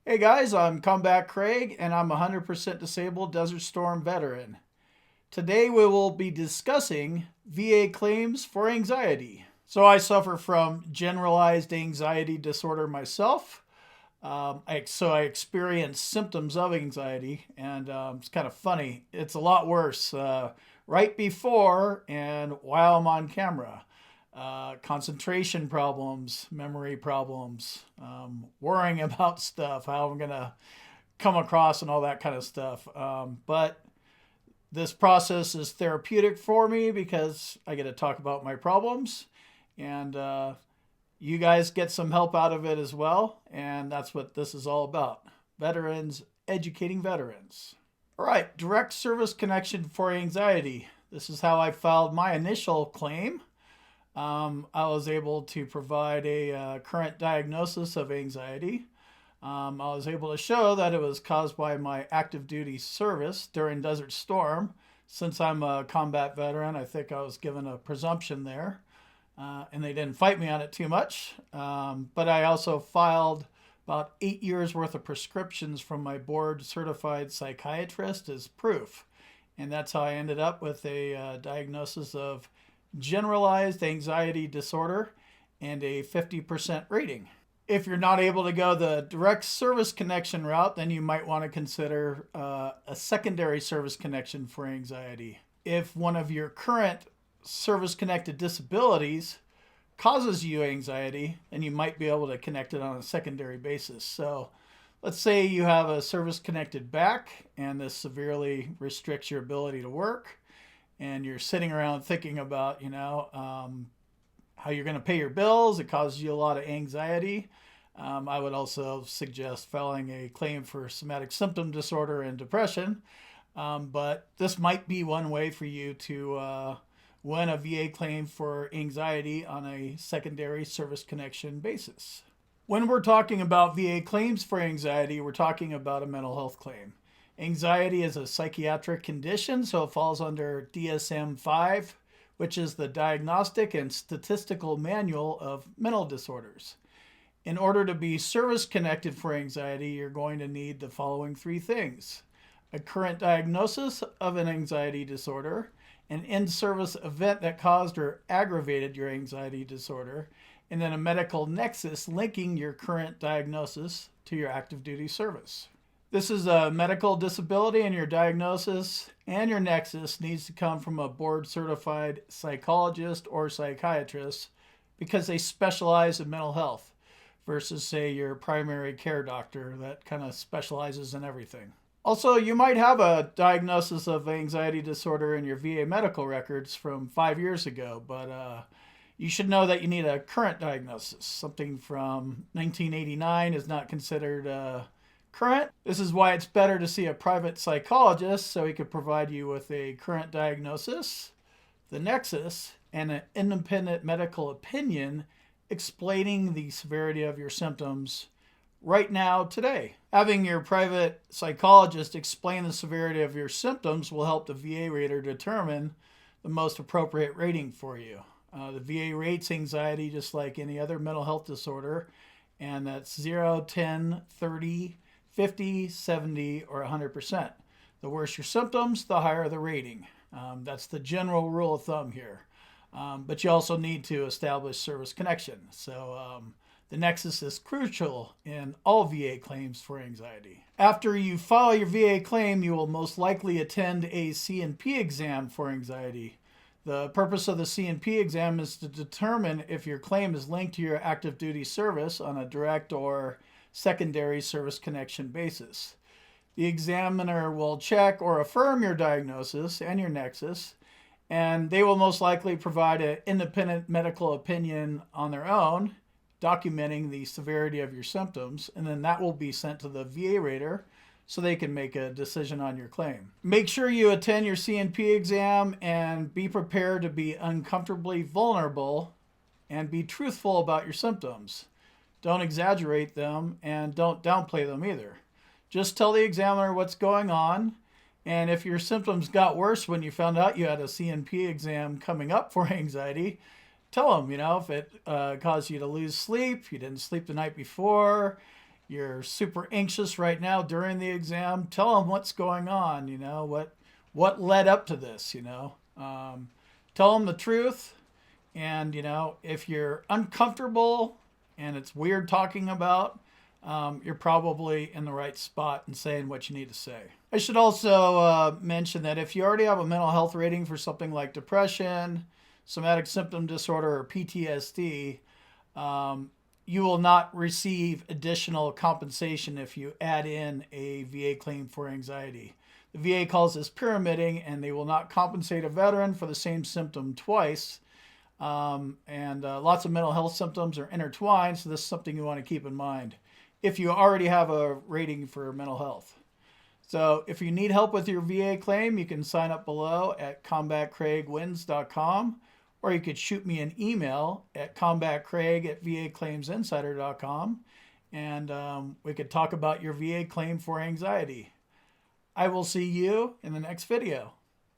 Hey guys, I'm Combat Craig and I'm a 100% disabled Desert Storm veteran. Today we will be discussing VA claims for anxiety. So I suffer from generalized anxiety disorder myself. I experience symptoms of anxiety, and it's kind of funny. It's a lot worse right before and while I'm on camera. Concentration problems, memory problems, worrying about stuff, how I'm going to come across, and all that kind of stuff. But this process is therapeutic for me because I get to talk about my problems, and you guys get some help out of it as well. And that's what this is all about: veterans educating veterans. All right, direct service connection for anxiety. This is how I filed my initial claim. I was able to provide a current diagnosis of anxiety. I was able to show that it was caused by my active duty service during Desert Storm. Since I'm a combat veteran, I think I was given a presumption there, and they didn't fight me on it too much. But I also filed about 8 years worth of prescriptions from my board certified psychiatrist as proof. And that's how I ended up with a diagnosis of generalized anxiety disorder and a 50% rating. If you're not able to go the direct service connection route, then you might want to consider a secondary service connection for anxiety. If one of your current service-connected disabilities causes you anxiety, then you might be able to connect it on a secondary basis. So let's say you have a service-connected back and this severely restricts your ability to work, and you're sitting around thinking about, how you're going to pay your bills. It causes you a lot of anxiety. I would also suggest filing a claim for somatic symptom disorder and depression. But this might be one way for you to win a VA claim for anxiety on a secondary service connection basis. When we're talking about VA claims for anxiety, we're talking about a mental health claim. Anxiety is a psychiatric condition, so it falls under DSM-5, which is the Diagnostic and Statistical Manual of Mental Disorders. In order to be service-connected for anxiety, you're going to need the following three things: a current diagnosis of an anxiety disorder, an in-service event that caused or aggravated your anxiety disorder, and then a medical nexus linking your current diagnosis to your active duty service. This is a medical disability, and your diagnosis and your nexus needs to come from a board-certified psychologist or psychiatrist because they specialize in mental health versus, say, your primary care doctor that kind of specializes in everything. Also, you might have a diagnosis of anxiety disorder in your VA medical records from 5 years ago, but you should know that you need a current diagnosis. Something from 1989 is not considered current. This is why it's better to see a private psychologist so he could provide you with a current diagnosis, the nexus, and an independent medical opinion explaining the severity of your symptoms right now, today. Having your private psychologist explain the severity of your symptoms will help the VA rater determine the most appropriate rating for you. The VA rates anxiety just like any other mental health disorder, and that's 0, 10, 30, 50, 70, or 100%. The worse your symptoms, the higher the rating. That's the general rule of thumb here. But you also need to establish service connection. So the nexus is crucial in all VA claims for anxiety. After you file your VA claim, you will most likely attend a C&P exam for anxiety. The purpose of the C&P exam is to determine if your claim is linked to your active duty service on a direct or secondary service connection basis. The examiner will check or affirm your diagnosis and your nexus, and they will most likely provide an independent medical opinion on their own, documenting the severity of your symptoms, and then that will be sent to the VA rater so they can make a decision on your claim. Make sure you attend your C&P exam and be prepared to be uncomfortably vulnerable and be truthful about your symptoms. Don't exaggerate them and don't downplay them either. Just tell the examiner what's going on, and if your symptoms got worse when you found out you had a C&P exam coming up for anxiety, tell them, if it caused you to lose sleep, you didn't sleep the night before, you're super anxious right now during the exam, tell them what's going on, what led up to this, tell them the truth. And, if you're uncomfortable and it's weird talking about, you're probably in the right spot and saying what you need to say. I should also mention that if you already have a mental health rating for something like depression, somatic symptom disorder, or PTSD, you will not receive additional compensation if you add in a VA claim for anxiety. The VA calls this pyramiding, and they will not compensate a veteran for the same symptom twice. Lots of mental health symptoms are intertwined, so this is something you want to keep in mind if you already have a rating for mental health. So if you need help with your VA claim, you can sign up below at combatcraigwins.com, or you could shoot me an email at combatcraig@vaclaimsinsider.com, and we could talk about your VA claim for anxiety. I will see you in the next video.